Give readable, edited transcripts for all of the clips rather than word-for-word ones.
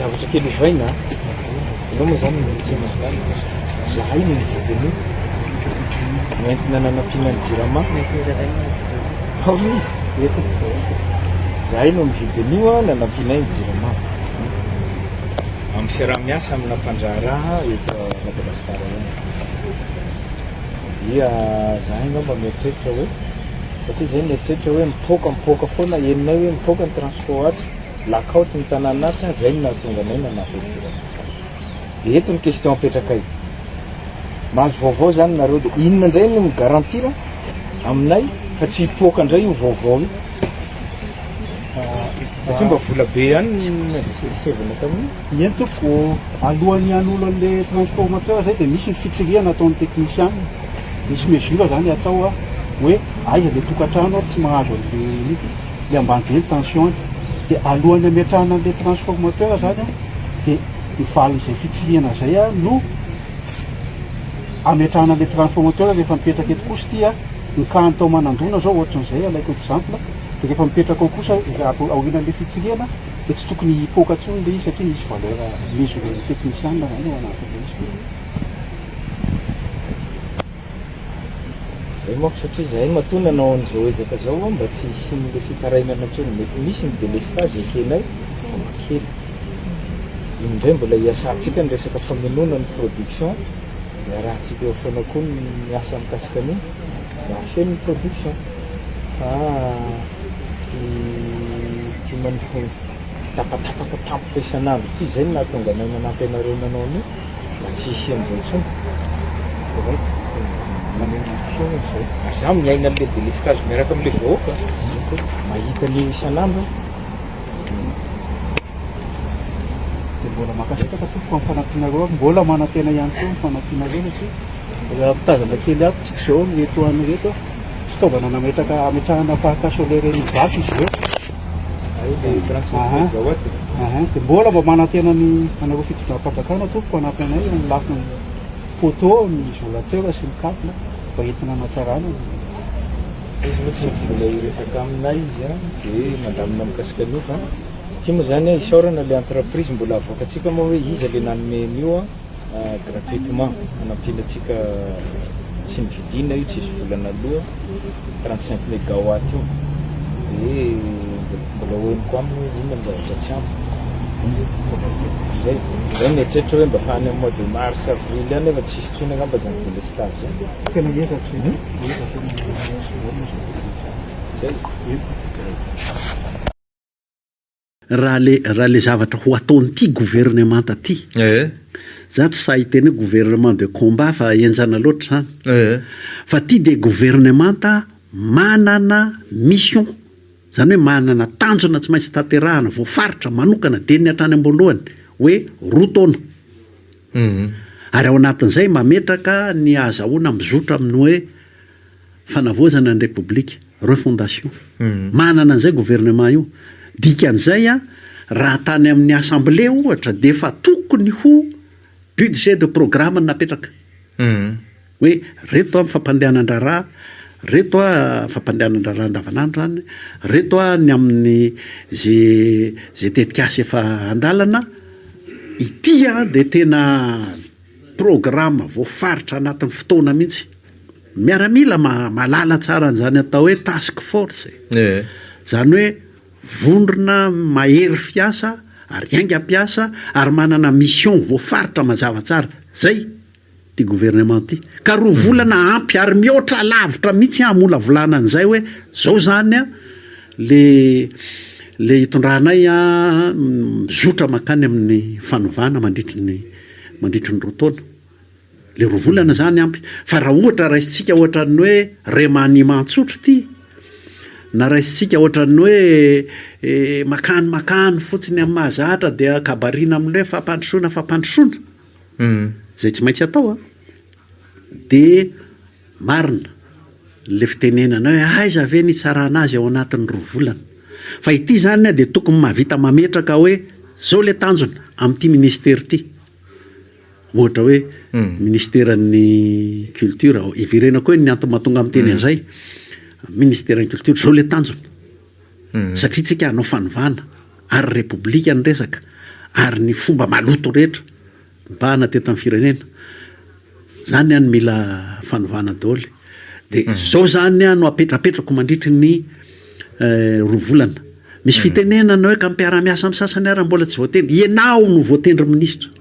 zavatra kely ovaina anao moa zany zahay no mividiny entina nanampiana ny jirama zahay no mividin'io a nanampianay ny jirama amin'ny fiaraha-miasa amina mpandraharaha eto Madagasikara io dia zahay ngamba mieritreritra hoe satria zay mieritreritra hoe mipoaka foana heninay hoe mipoaka ny transport atsy lakaoty ny tanàna atsy zay no nahatonga anay nanafetra dia eto ny question apetraka io mahazo vaovao zany nareo dia inona indray no migarantira aminay fa tsy hipoaka indray io vaovao io satria mba vola be ihany sevana tamin'io entoko alohan'ny an'olo an'le transformateur zay dia misy ny fitsiriana ataon'ny technicien misy mesure zany atao hoe aiza le tokantrano tsy mahazo le ambany be ny tension dia alohan'ny ametrahana an'le transformateur zany dia mivalin'izay fitsiriana zay no ametrahana an'le transformateur rehefa mipetraka eto kosa tia ny kany tao manandona zao ohatran'izay alaiko exemple dia rehefa mipetraka ao kosa aorianan'le fitsiriana dia tsy tokony hipoaka ntsony le izy satria misy valeur misy technicien zany ao anatin'le izy zay mako satria zahay matoa nanao an'izao ezaka zao mba tsy hisin'le fitarainana antsony mety misy ny délestage ekenay kely indray mbola hiasantsika ny resaka famonona ny production dia rahantsika eo foana koa ny miasa mikasika an'io mba hafeno ny production fa ty manifo tapatapaka tampoka isan'andro ty zay no nahatonga anay manampy anareo nanao an'io mba tsy hisy an'izay ntsony za miaina an'le délestage miaraka amin'le vahoaka mahita an'io isan'andro dia mbola makasika tompoko amin'ny fanampinareo mbola manantena ihany koa ny fanampinareo satria mitazana kely ato tsika zao reto anyreto fitaovana nametraka ametrahana parc solaire ny vato izy reo dia mbola mba manantena ny anareo fitondram-panjakana tompoko anampy anay amin'ny lafiny photo ny isolateur sy ny câble mba entina anatsarana izy ohatsy mbola iresaka aminay izy a dia mandamina mikasika an'io fa ty moa zany isaorana le entreprise mbola avoakatsika moa hoe izy le nanomen'io a gratuitement anampiana atsika tsy nividina io tsy isy volana aloha 35 mégawatt io dia mbola hoeniko aminy hoe inona mba tsy ampy zay mieritreritra hoe mba fany amin'ny mois de mars avril any efa tsisy tsony angamba zany délestage tena ezatsy zay raha le zavatra ho ataonyity gouvernemanta ty za tsy sahiteny hoe gouvernement de combat fa enjana loatra zany fa ty de gouvernemanta manana mission zany hoe manana tanjona tsy maintsy tanterahana voafaritra manokana de ny hatrany amboalohany hoe roa taona ary ao anatin'izay mametraka ny azahoana mizotra amin'ny hoe fanavoazana ny république refondation manana an'izay gouvernement io dikan'izay a raha tany amin'ny assemblée ohatra de efa tokony ho budget de programme napetraka hoe reto a fampandehanan-draraha reto a fampandehanan-draraha andavanandro zany reto a ny amin'ny zay tetikasy efa andalana ity a de tena programme voafaritra anatin'ny fotoana mihitsy miaramila malala tsara n'izany atao hoe task force zany hoe vondrona mahery fiasa ary aingam-piasa ary manana mission voafaritra mazava tsara zay ty gouvernement ty ka roa volana ampy ary mihoatra lavitra mihitsy amola volana an'izay hoe zao zany a le hitondranay a mizotra makany amin'ny fanovana mandritry ny roa taona le roa volana zany ampy fa raha ohatra raisitsika ohatran'ny hoe remaniement-tsotra ty na raisitsika ohatran'ny hoe makany fotsiny amin'ny mahazahatra dia kabarina amin'le fampandrosoana zay tsy maintsy atao a de marina le fitenenana hoe aiza ve ny tsarana azy ao anatin'ny roa volana fa ity zany a de tokony mahavita mametraka hoe zao le tanjona amin'ity ministère ty ohatra hoe ministèren'ny culture ivirenako hoe ny antony mahatonga amin'ny teny an'izay ministèren'ny culture zao le tanjona satria tsika hanao fanovana ary république ny resaka ary ny fomba maloto rehetra mibahana teto amin'ny firenena zany any mila fanovana daholo de zao zany a no apetrapetrako mandritry ny roa volana misy fitenenana hoe ka mpiara-miasa amin'ny sasany ara mbola tsy voatendry ianao no voatendry ministra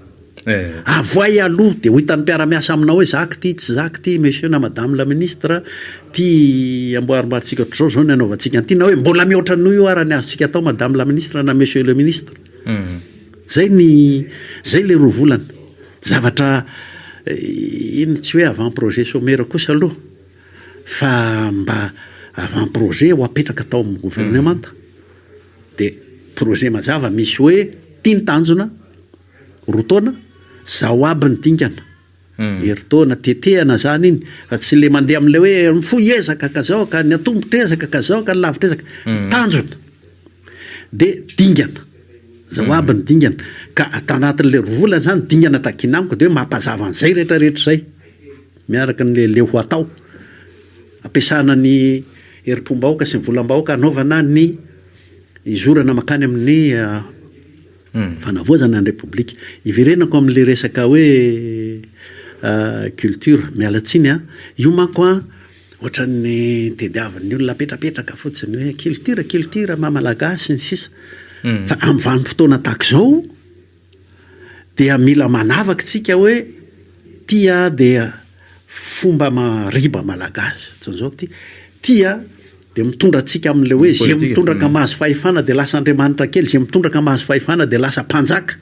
avoay aloha de ho hitan'ny mpiara-miasa aminao hoe zaky ty tsy zaky ty monsieur na madame la ministre ty amboarimbaritsika ohatr'izao zao ny anaovantsika anty na hoe mbola mihoatra noho io ara ny azontsika atao madame la ministre na monsieur le ministre zay le roa volana zavatra iny tsy hoe avant projet sommaire kosa aloha fa mba avant projet ho apetraka atao amin'ny gouvernemanta de projet mazava misy hoe tia ny tanjona roa taona zao aby ny dingana heritaona tetehana zany iny fa tsy le mandeha amin'le hoe mifoy ezaka ka zao ka ny atombotra ezaka ka zao ka ny lavitra ezaka tanjona de dingana zao aby ny dingana ka tanatin'le roa volana zany dingana takinamiko de hoe mampazava an'izay rehetrarehetra zay miaraka n'le ho atao ampiasana ny herim-pombahoaka sy ny volam-bahoaka anaovana ny izorana makany amin'ny fanavoazana ny republika iverenako amin'le resaka hoe culture mialatsiny a io manko a ohatran'ny tediavan'ny olona petrapetraka fotsiny hoe culture mamalagasy ny sisa fa amin'ny vanim-potoana tahak'izao dia mila manavaka tsika hoe tia dia fomba mariba malagasy zao ty tia de mitondra atsika amin'le hoe zay mitondraka mahazo fahefana de lasa andriamanitra kely zay mitondraka mahazo fahefana de lasa mpanjaka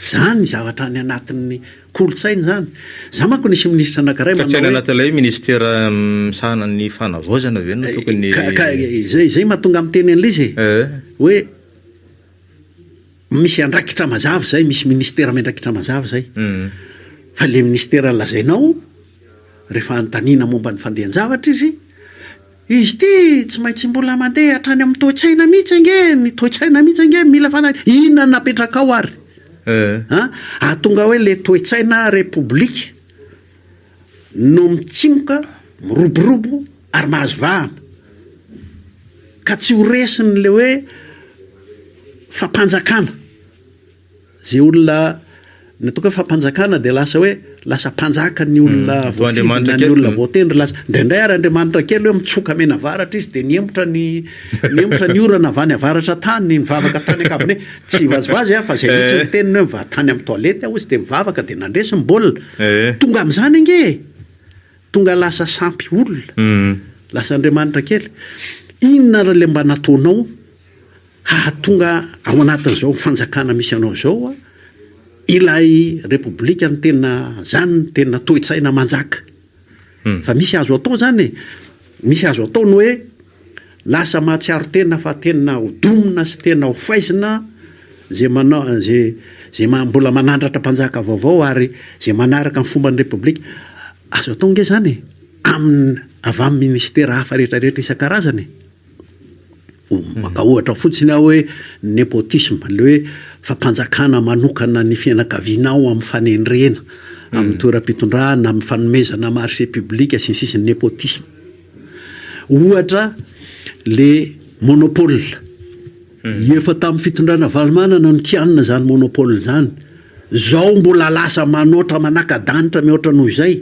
zany zavatra any anatin'ny kolotsainy zany za manko nisy ministra anankiray manao anatin'ilay ministera misahana ny fanavaozana ve no tokony zay mahatonga amin'ny teny an'lizy hoe misy andrakitra mazava zay misy ministera miandrakitra mazava zay fa le ministera lazainao rehefa antanina momba ny fandehan-javatra izy ty tsy maintsy mbola mandeha hatrany amin'ny toe-tsaina mihitsy ange ny toe-tsaina mihitsy ange mila inona napetraka ao ary ahatonga hoe le toe-tsaina republika no mitsimoka miroborobo ary mahazo vahana ka tsy ho resiny le hoe fampanjakana zay olona natoka hoe fampanjakana de lasa hoe lasa mpanjaka ny olona voafidina ny olona voatendry lasa indraindray ary andriamanitra kely hoe mitsoka mena avaratra izy de niemotra ny orana avany avaratra tany mivavaka tany ankabone tsy vazivazy fa zay mihitsy ny teniny hoe tany amin'ny toalety aho izy de mivavaka de nandresy mbolina tonga amin'izany ange tonga lasa sampy olona lasa andriamanitra kely inona raha le mba nataonao hahatonga ao anatin'izao fanjakana misy anao zao ilay republika ny tena zany ny tena toe-tsaina manjaka fa misy azo atao zany misy azo atao no hoe lasa mahatsiaro tena fa tena hodomina sy tena ho faizina zay manao zay mbola manandratra mpanjaka vaovao ary zay manaraka ny fomba ny republika azo atao nge zany amin'ny avy amin'ny ministera hafa rehetrarehetra isan-karazany maka ohatra fotsiny aho hoe nepotisme le hoe fampanjakana manokana ny fianakavianao amin'ny fanendrena amin'ny toeram-pitondrana amin'ny fanomezana marché public sy ny sisiny nepotisme ohatra le monopole efa tamin'ny fitondrana valomanana no tianina zany monopole zany zao mbola lasa manoatra manaka-danitra mihoatra noho izay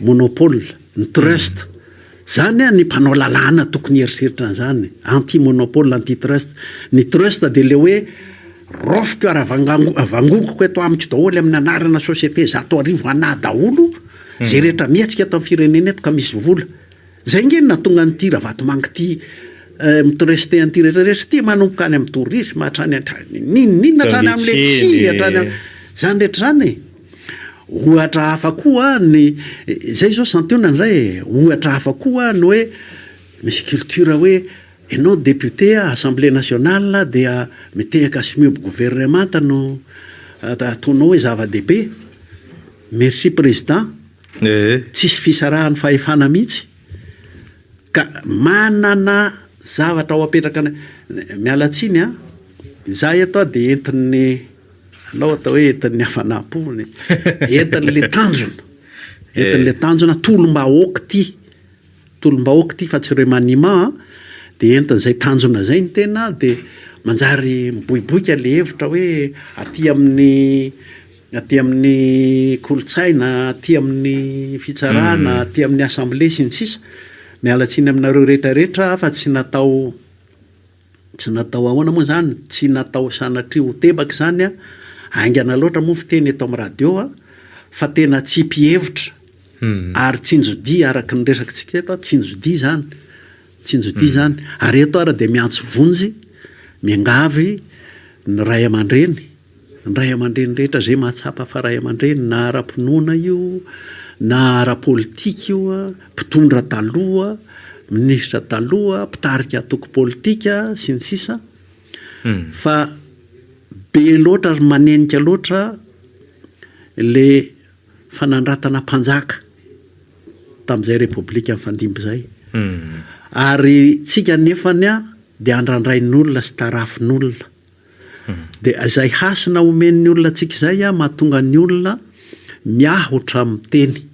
monopole ny trust zany ny mpanao lalàna tokony eritreritra an'izany anti monopole anti trust ny trust de le hoe rofiko ary avangongoko eto amiko daholo amin'ny anarana société zato arivo ana daholo zay rehetra mihatsika eto amin'ny firenena eto ka misy vola zay nge natonga nyty raha vatomangy ty mitreste anty rehetrarehetra ty manomboka any amin'ny tourisme hatrany ninina hatrany amin'le tsy hatrany zany rehetra zany ohatra hafa koa ny zay zao santionany zay ohatra hafa koa no hoe misy culture hoe ianao député assemblée nationale dia mitehaka simiobo gouvernemanta no ataonao hoe zava-dehibe merci président tsisy fisarahany fahefana mihitsy ka manana zavatra ao apetraka mialatsiny zay atao de entin'ny anao atao hoe entin'ny hafanam-pony entin'le tanjona tolom-bahoaka ty fa tsy re manima de entin'izay tanjona zay ny tena de manjary miboiboika le hevitra hoe aty amin'ny kolotsaina, aty amin'ny fitsarana, aty amin'ny assemblée sy ny sisa, mialatsiny aminareo rehetrarehetra fa tsy natao ahoana moa zany, tsy natao sanatria tebaka zany a, aingana loatra moa fiteny eto amin'ny radio fa tena tsy mpihevitra ary tsinjodi araka ny resakitsika eto, tsinjodi zany ary eto ara de miantso vonjy miangavy ny ray aman-dreny rehetra zay mahatsapa fa ray aman-dreny na ara-pinoana io na ara-politika io, mpitondra taloha, minisitra taloha, mpitarika atoko politika sy ny sisa, fa be loatra manenika loatra le fanandratana mpanjaka tamin'izay repoblika mifandimby zay. Ary tsika nefany de andrandrain'olona sy tarafin'olona, de zay hasina omen'ny olona tsika zay mahatonga ny olona miahotra miteny,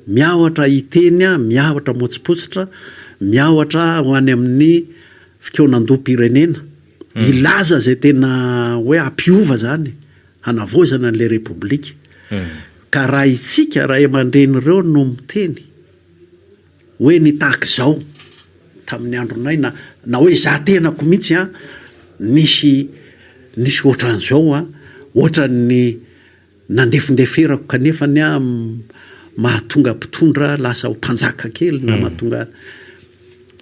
miahotra iteny, miahotra motsipotsitra, miahotra ho any amin'ny fikeonandoam-pirenena, ilaza zay tena hoe ampiova zany hanavozana an'le repoblika. Ka raha itsika ray aman-dren'ireo no miteny hoe nitahaka zao tamin'ny andronay na hoe za tenako mihitsy nisy ohatran'izao ohatran'ny nandefindeferako kanefa mahatonga mpitondra lasa ho mpanjaka kely na mahatonga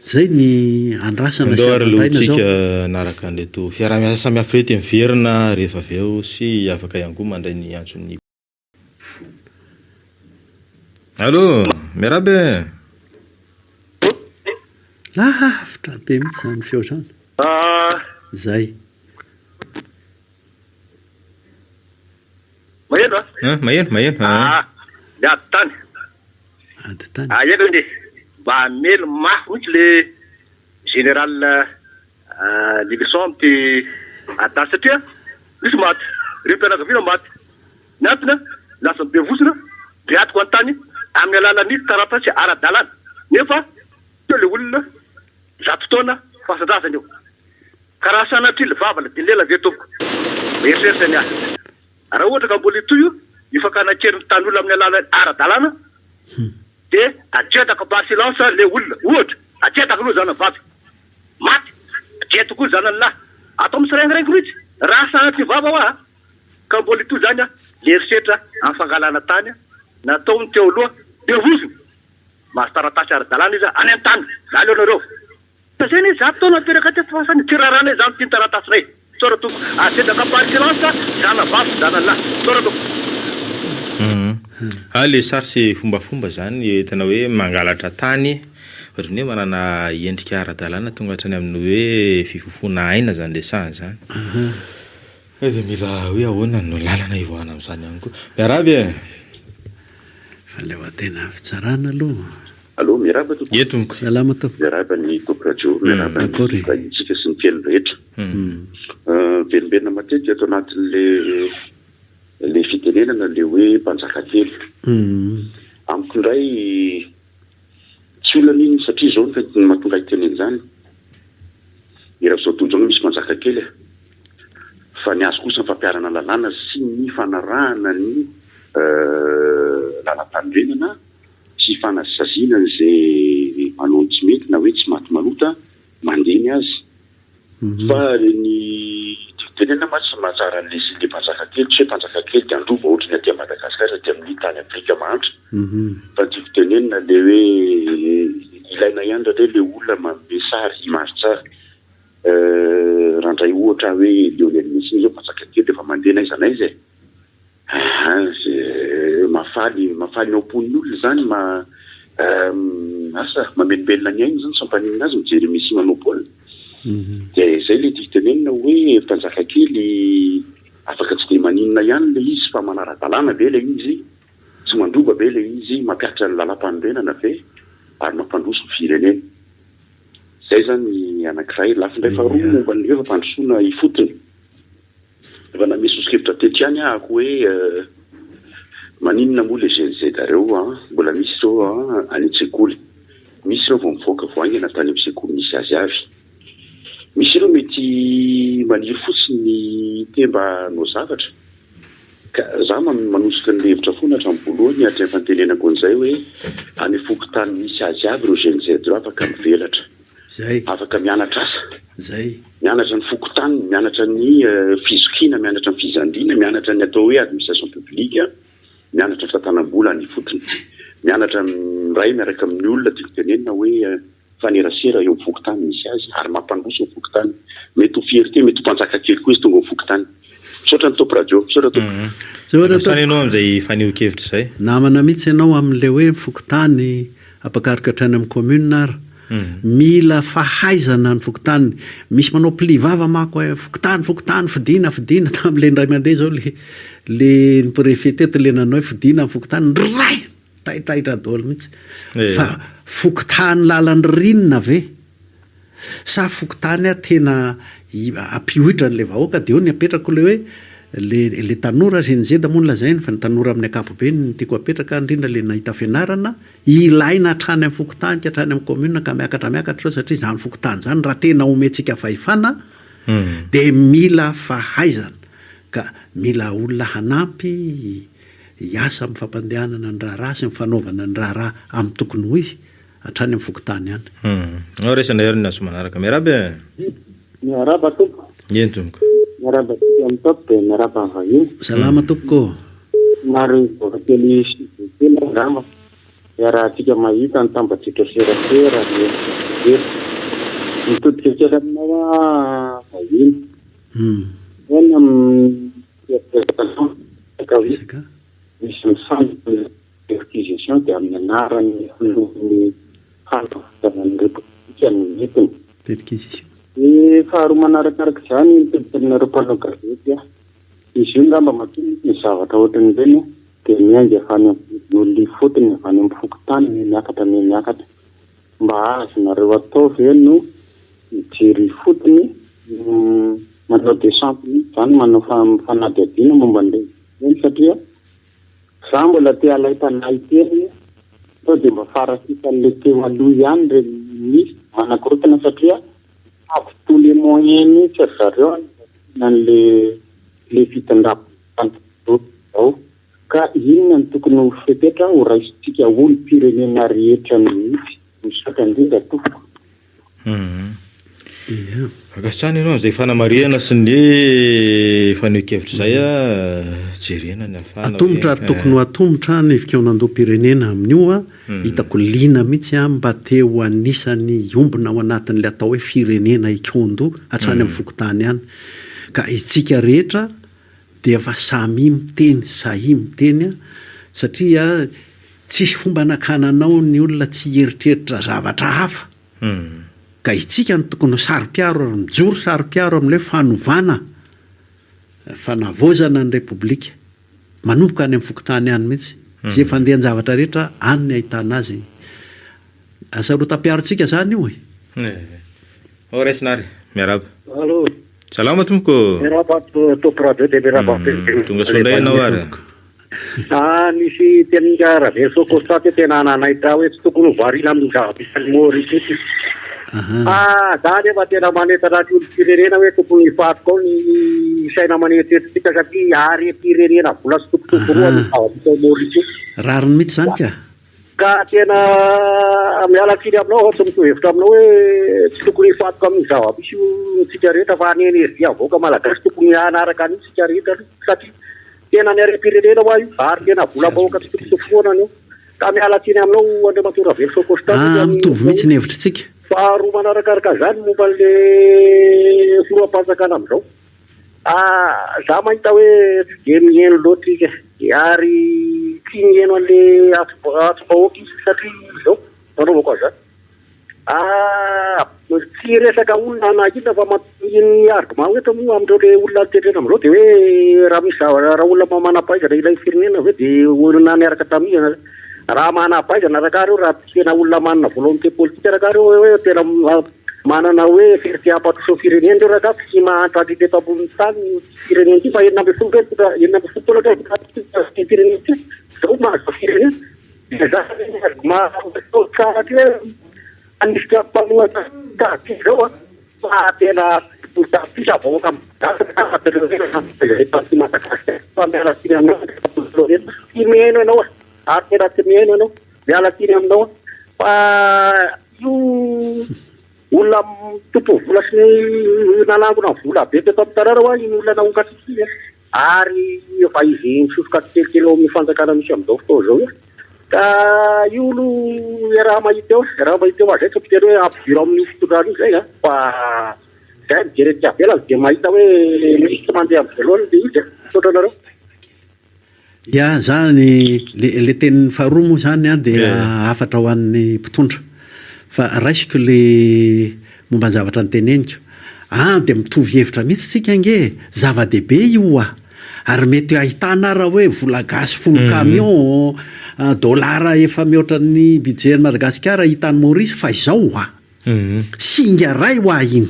zay ny andrasana sy andraina naraka an'leto fiaraha-miasa samihafa rety miverina rehefa avy eo sy afaka ihany koa mandray ny antsony. Allô, miarabe. Lavitra be mihitsy zany feo zany. Zay. Maheno. Le ady tany. Ady tany. Eko ende mba melo mafy mihitsy le général Livingston ty atany satria misy maty, reom-pianakaviana maty. Ny antony lasa bevosina, de atoko an-tany amin'ny alalan'ny taratasy ara-dalàna. Nefa teo le olona 100 taona fahasandrasany eo. Karaha sanatry le vavala de lela vetoko. Eritreritany ahy. Raha ohatra ka mbola itoy ifakanakerin'ny tan'olona amin'ny alalan'ny ara-dalàna, de atretaka par silence le olona. Ohatra, atretaka aloha zany vaty. Maty, atretaka koa zany lahy. Atao misiraindraingy mihitsy. Raha sanatry vava ka mbola itoy zany le eritreritra amin'ny tany natao ny teo aloha de vosiny. Mahazo taratasy ara-dalàna izy any an-tany. Za leonareo. Zay ny 100 taona teraka teto fasany tirarana zany ty taratasy ray. Tsora toko atretaka par silence zana vavy zana lahy. Tsora toko. Le sarsy fombafomba zany tena hoe mangalatra tany ohatrany hoe manana endrika ara-dalàna tonga hatrany amin'ny hoe fifofona aina zany le sany zany. De mila hoe ahoana no lalana ivoahana amin'izany ihany koa. Miarabe. Fa le ho tena fitsarana aloha. Allô, miaraba tompoko. Ye tompoko. Salama tompoko. Miaraba ny coopérative, miaraba ny tsika sy ny fiaino rehetra. Velomberina matetika ato anatin'le fitenenana le hoe mpanjaka kely. Amiko indray tsy olana iny satria zao ny mahatonga iteneny zany. Iraha tontolo zao misy mpanjaka kely fa ny azo kosa ny fampiarana lalàna sy ny fanarahana ny lalam-panorenana sy fanasaziana izay manao tsy mety na hoe tsy maty manota mandeny azy. Fa ny tenena matsy mahatsara le mpanjaka kely, tsy hoe mpanjaka kely de andova ohatrany aty Madagasikara aty amin'ny tany Afrika manitra. Fa ny tenenina le hoe ilaina ihany le olona manome sary image tsara. Randray ohatra hoe Lionel Messi zao mpanjaka kely efa mandeha n'aiza n'aiza. Mafaly mampon'ny olona zany mamelibelina ny aina zany sampanina azy mijery Messi manao baolina. De zay le tenenina hoe mpanjaka kely afaka tsy de maninona ihany le izy fa manara-dalàna be le izy, tsy mandova be le izy, mampiatra ny lalam-panorenana be ary mampandroso ny firenena. Zay zany anankiray lafindray faharoa momba ny efa mpandrosoana ifotony. Efa na misy soskevitra tetiany ahako hoe maninona moa le GNZ dareo mbola misy zao any an-tsekoly. Misy ireo vao mivoaka voaingana tany amin'ny sekoly misy azy avy. misy ireo mety maniry fotsiny temba no zavatra ka za manosika ny hevitra foana hatramin'ny voalohany hatry ny fantenenako an'izay hoe any fokotany misy azy avy ireo GNZ ireo afaka mivelatra zay afaka mianatra asa zay mianatra ny fokotany mianatra ny fizokiana mianatra ny fizandina mianatra ny atao hoe administration publique mianatra ny fatanam-bola ny fotony mianatra ray miaraka amin'ny olona tiako tenenina hoe fanerasera eo amin'ny fokotany misy azy ary mampandroso eo fokotany mety ho fierté mety ho mpanjaka kely koa izy tonga eo fokotany saotra ny topo radio saotra topo sany ianao amin'izay faneho-kevitra izay namana mihitsy ianao amin'ilay hoe fokotany apakaroka hatrany amin'ny commune ary mila fahaizana ny fokotany misy manao plivava mako hoe fokotany fidina tamin'ile ndray mandeha zao le préfet teto le nanao fidina ny fokotany ray taitaitra daholo mihitsy fa fokotany lalan'ny rinina ve sa fokotany tena ampiohitra n'le vahoaka dia eo ny apetrako le hoe le tanora zenizeda moa nolazainy fa ny tanora amin'ny akapobe ny tiako apetraka indrindra le nahita fianarana ilaina hatrany amin'ny fokotany ka hatrany amin'ny commune ka miakatra satria izany fokotany zany raha tena omentsika fahefana dia mila fahaizana ka mila olona hanampy hiasa amin'ny fampandehanana ny raharaha sy mifanaovana ny raharaha amin'ny tokony ho izy hatrany amin'ny fokotany ihany ao resana heriny aso manaraka miarabe miaraba tompo eny tomoko miaraba amin'ny topo dia miaraba vahiny salama tompoko maro voakely tena ngamba raha mahita ny tambatritra serasera mitodika kely aminao vahiny ena misy misandy perquisition dia amin'ny anarany filohan'ny fanavany republika ny metiny perquisition faharoa manarakaraka izany mitodikanareo mpanao gazety izy io ngamba matetiky ny zavatra ohatran'ireny dia miainga avany olona fotony avany amin'ny fokotany miakatra mba azonareo atao ve no mijery fotony manao descente izany manao fanadihadiana momba an'ireny satria za mbola te alay tanahy teny sao dia mba farasikan'le teo aloha ihany re misy manakorotana satria avy tous les moyens mihitsy ry zareo nan'le fitondrapao ka inona ny tokony ho fepetra ho raisitsika olo-pirenena rehetra mihitsy misatra indrindra tofoko akasitrany ianao amin'izay fanamariana sy ny faneho-kevitra izay jerena ny afana atombotra ary tokony ho atombotra ny fikaonandoha-pirenena amin'io hitako lina mihitsy mba teo anisany ombona ao anatin'le atao hoe firenena ikaondoha hatrany amin'ny fokotany ihany ka itsika rehetra dia efa samy sahy miteny satria tsisy fomba nakananao ny olona tsy heritreritra zavatra hafa ka itsika ny tokony sary-piaro mijoro sary-piaro amin'ilay fanovana fanavozana ny republika manomboka any amin'ny fokotany ihany mihitsy zay fandehan-javatra rehetra any ny ahitana azy asarotam-piarotsika zany io ao raisinary miaraba allo salama tompoko miaraba topo radio dia miaraba tonga sondray ianao ary nisy teninga raverso constat tena nanahitra hoe tsy tokony varina amin'ny zava-pisany moritity zany efa tena manetana ty olo-pirenena hoe tokony hifatoko ao ny saina manetetitsika satria ary pirenena vola sy tokotokoroa ny zava-pisany moritity rariny mihitsy zany ka tena mialatsiny aminao ohatsy mitohevitra aminao hoe tsy tokony hifatoko amin'ny zava-misy tsika rehetra fa ny energie avoaka malagasy tokony hanaraka an'io tsika rehetra satria tena ny are-pirenena hoa io ary tena vola vahoaka tsy tokotokoroana io ka mialatsiny aminao andriamatora verso constat mitovy mihitsy ny hevitra tsika faharoa manarakaraka zany momba le filoam-panjakana amin'izao za mahita hoe tsy de mieno loatra ika ary tsy mieno an'le ato-bahoaka izy satria izao fanaovako azany tsy resaka olona nahita fa ny argument ohatra moa amin'ireo le olona tetrena amin'izao dia hoe raha misy raha olona manam-pahaizana ilay firenena hoe dia olona miaraka tamihana raha manam-pahaizana raha reo raha tena olona manana volonté politique raha reo hoe tena manana hoe fierté hampatoso firenena reo raha tsy mahantratra teto ambony tany firenena ity fa enina ambin'ny folo firenena ity zao mahazo firenena dia zany tsara ty hoe anisika mpanohatra tahaka izao fa tena pisa vahoaka ty miheno ianao ary tena ty miheno ianao miala tiny aminao fa io olona tompo vola sy ny nalangona vola be teto amin'ny tarara hoa iny olona naonkatrikiny ary efa izy misofoka kelikely ao amin'ny fanjakana misy amin'izao fotoa zao ka io olo raha mahita eo azay tsy piteny hoe ampidiro amin'ny fitondrany zay fa zay mijery tia velany dia mahita hoe misy tsy mandeha amin'ny voalohany dia izy misaotra anareo ia zany le tenin'ny faharoa moa zany dia afatra ho an'ny mpitondra fa raisiko le momba ny zavatra nyteneniko dia mitovy hevitra mihitsy tsika nge zava-dehibe io ary mety ahitana raha hoe vola gasy folo camion dolara efa mihoatra ny budget ny Madagasikara hitany Maurice fa izao singa ray iny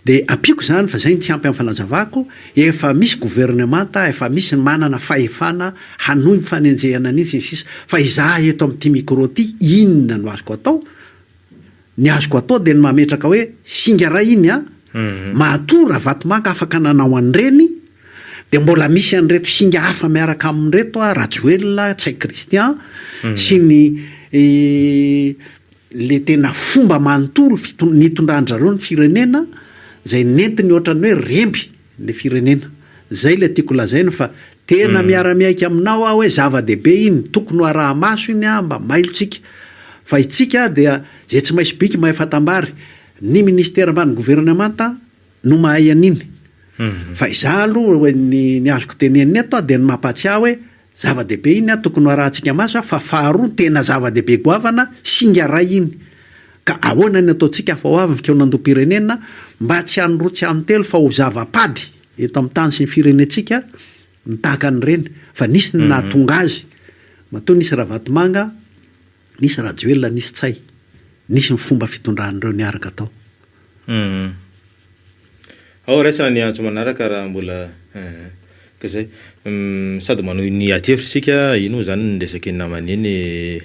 dia apiako zany fa zay ny tsy ampy amin'ny fanazavako efa misy gouvernemanta efa misy manana fahefana hanohy mifanenjehana an'izy sisa fa izaho eto amin'ity micro ty inona no azoko atao ny azoko atao dia ny mametraka hoe singa ray iny mahatora vatomanga afaka nanao an'ireny dia mbola misy an'ireto singa hafa miaraka amin'ireto Rajoelina Tsay Christian sy ny le tena fomba manontolo nitondran-jareo ny firenena zay nentiny ohatrany hoe remby le firenena zay le tiako lazaina fa tena miara-miaika aminao hoe zava-dehibe iny tokony ho araha maso iny mba mailontsika fa itsika dia zay tsy maintsy biky mahay fatambary ny ministera ambany gouvernemanta no mahay an'iny fa izaho aloha ny azoko teneniny eto dia ny mampatsiahy hoe zava-dehibe iny tokony ho arahantsika maso fa faharoa tena zava-dehibe goavana singa ray iny ka ahoana ny ataontsika fa ho avy vikeo nandom-pirenena mba tsy hanoroa tsy hanontelo fa ho zava-pady eto amin'ny tany sy ny firenentsika mitahaka an'ireny fa nisy ny nahatonga azy matoa nisy Ravatomanga nisy Rajoelina nisy Tsay nisy ny fomba fitondran'ireo niaraka atao ao raisana ny antso manaraka raha mbola ka zay sady manao ny atevitritsika ino zany nyresaky ny namaneny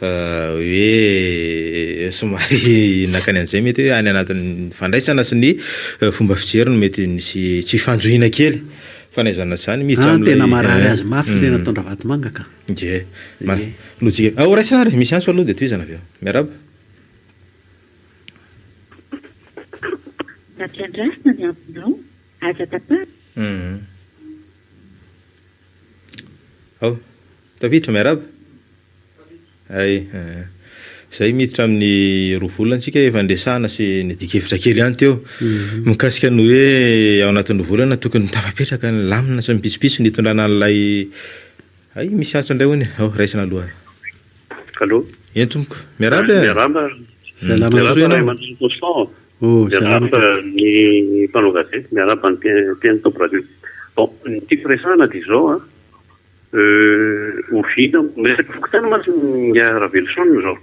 hoe somary nakany an'izay mety hoe any anatin'ny fandraisana sy ny fomba fijeriny mety misy tsy fanjohina kely fa naizana zany miditra tena marary azy mafy le natondra Vatomanga ka nge lojika ao raisana ary misy antso aloha dia toizana avy eo miaraba nampiandrasina ny aminao aza tapara ao tafiditra miaraba ay zay miditra amin'ny roa volana antsika efa andresahana sy ny dikevitra kely ihany teo mikasika ny hoe ao anatin'ny roa volana tokony tafapetraka ny lamina sy mipisopiso nitondrana an'ilay ay misy antso indray hony ao raisina aloha allo eny tompoko miaraba miaraba ny mpanao gazety miaraba ny teny tompo radio bon ny tiako resahana dia izao ovina miresaka fokotany mantsy nga Ravelson zao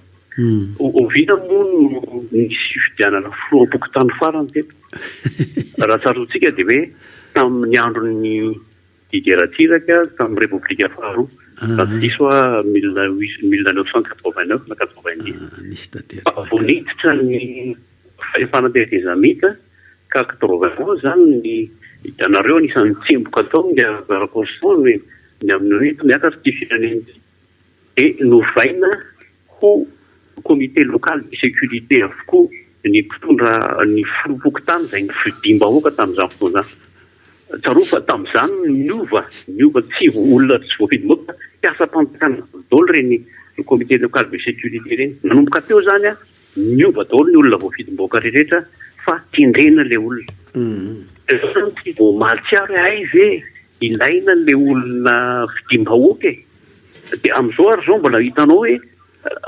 ovina moa nisy fidianana filoam-pokotany farany teto raha tsarotsika dia hoe tamin'ny andron'ny Didieratiraka tamin'ny République faharoa diso 1989 na 90 voniditra ny fanatehirizamita ka 80 zany ny itanareo anisan'ny tsemboka atao nga rakonstony ny amin'ny miakatra ty fireneny dia novaina ho comité local de sécurité avokoa ny mpitondra ny filoam-pokotany zay ny fidimbahoaka tamin'izany fotoana tsaroa fa tamin'izany niova tsy olona tsy voafidimbahoaka piasa mpampitanana daholo reny comité local de sécurité reny nanomboka teo zany niova daholo ny olona voafidimbahoaka rehetra fa tindrena le olona maltsiaro ay ve ilaina le olona fidimbahoaka dia amin'izao ary zao mbola hitanao hoe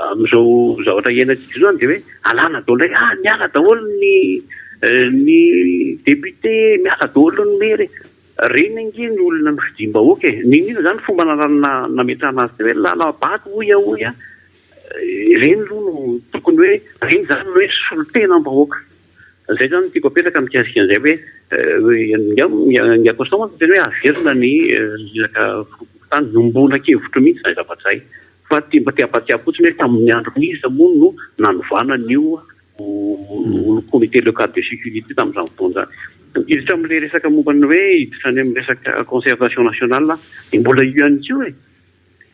amin'izao zavatra iainantsika zany dia hoe alana daholo ndray miala daholo ny député miala daholo ny maire reny ange ny olona ny fidimbahoaka ninina zany fomba nametrahana azy hoe lalabaky oya reny aloha no tokony hoe reny zany hoe solotena-bahoaka zay zany tiako apetraka mikasika an'izay hoe ny akostama teny hoe averina ny izaka tany nombona kevitro mihitsy zay zavatra zay fa mba tiapatia fotsiny hoe tamin'ny andro misy moa no nanovana nio comité local de sécurité tamin'izany fotoana zany. Iditra amin'ilay resaka mombany hoe iditra any amin'ny resaka concertation nationale dia mbola io ihany koa e.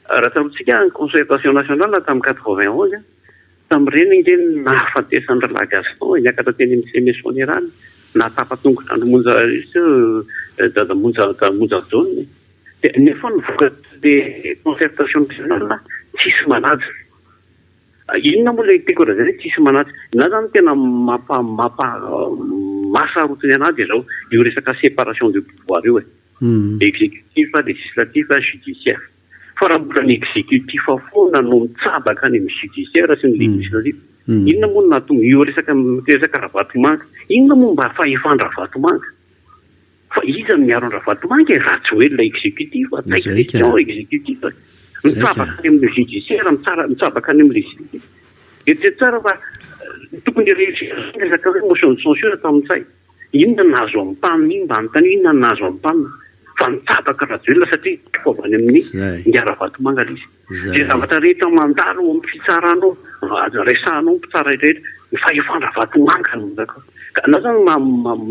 Raha tarontsika ny concertation nationale tamin'ny 91 tamin'ireny ireny nahafatesan'ny Ralahy Gaston niakatra teny amin'ny semesonerany natapatongotra monja dada monja jaune dia nefa nivokatry concertation nationale tsisy manaja. Inona moa ilay tiako raha zany hoe tsisy manaja. Na zany tena mahasarotiny anahy dia zao io resaka séparation de pouvoir io e. Exécutif, législatif, judiciaire. Fa raha mbola ny exécutif foana no mitsabaka any amin'ny judiciaire sy ny législatif. Inona moa nahatonga io resaka Ravatomanga? Inona moa mba fahefany Ravatomanga? Fa iza no miaro ny Ravatomanga raha tsy hoe ilay exécutif, taika question exécutif. Mitsabaka any amin'ny judiciaire, mitsabaka any amin'ny législatif. Dia tsara fa tokony resaka hoe motion de censure tamin'izay. Inona nahazo amin'ny taniny iny mba anontany inona nahazo amin'ny taniny? Fa mitsabaka Rajoelina satria fitaovany amin'ny ny Ravatomanga izy. Dia zavatra rehetra mandalo amin'ny fitsarana resahanao mpitsara rehetra ny fahefany Ravatomanga no zaka. Ka na zany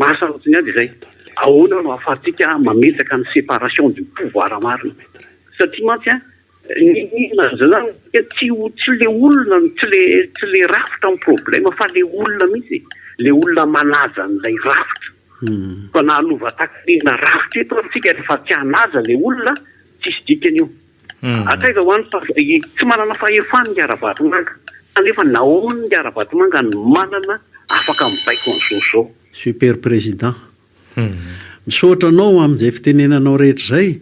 mahasarotiny azy izay. Ahoana no ahafahantsika mametsaka ny séparation du pouvoir marina. Satria mantsy zany tsy le olona tsy le rafitra ny problème fa le olona mihitsy le olona manaja n'ilay rafitra. Fa na alova takinina rafitra eto antsika rehefa tsy hanaja le olona tsisy dikany io. Ataika ho any tsy manana fahefany ny Ravatomanga kanefa nahoana ny Ravatomanga no manana afaka mibaiko an'izao. Super président. Misaotra anao amin'izay fitenenanao rehetra izay.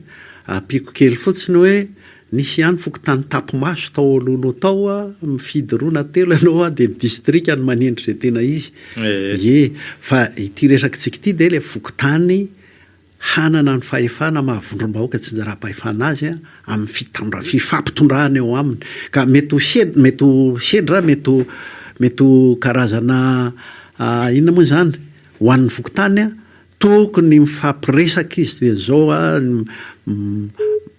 Ampiko kely fotsiny hoe nisy ihany fokontany tapimaso tao alolo tao mifidy roa na telo ianao dia ny distrika no manendry izay tena izy. Fa ity resakitsika ity dia ilay fokontany hanana ny fahefana mahavondrom-bahoaka tsy njara-pahefana azy amin'ny fifampitondrahana eo aminy. Ka mety ho sedra mety ho karazana inona moa izany ho an'ny fokontany tokony mifampiresaka izy dia zao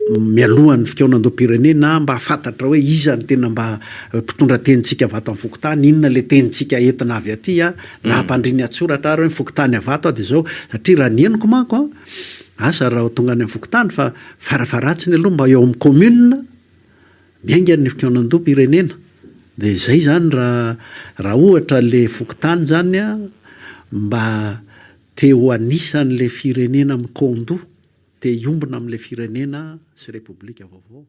mialohan'ny fikaonan-doam-pirenena mba hafantatra hoe iza ny tena mba mpitondra tenintsika avato amin'ny fokotany, inona le tenintsika entina avy aty na hampandriny atsoratra ary hoe fokotany avato dia zao satria raha ny henoko manko asa raha tonga any amin'ny fokotany fa farafaratsiny aloha mba eo amin'ny commune miainga ny fikaonan-doam-pirenena dia izay zany raha ohatra le fokotany zany mba teo anisan'le firenena mikondo te hiombona amin'ilay firenena sy repoblika vaovao.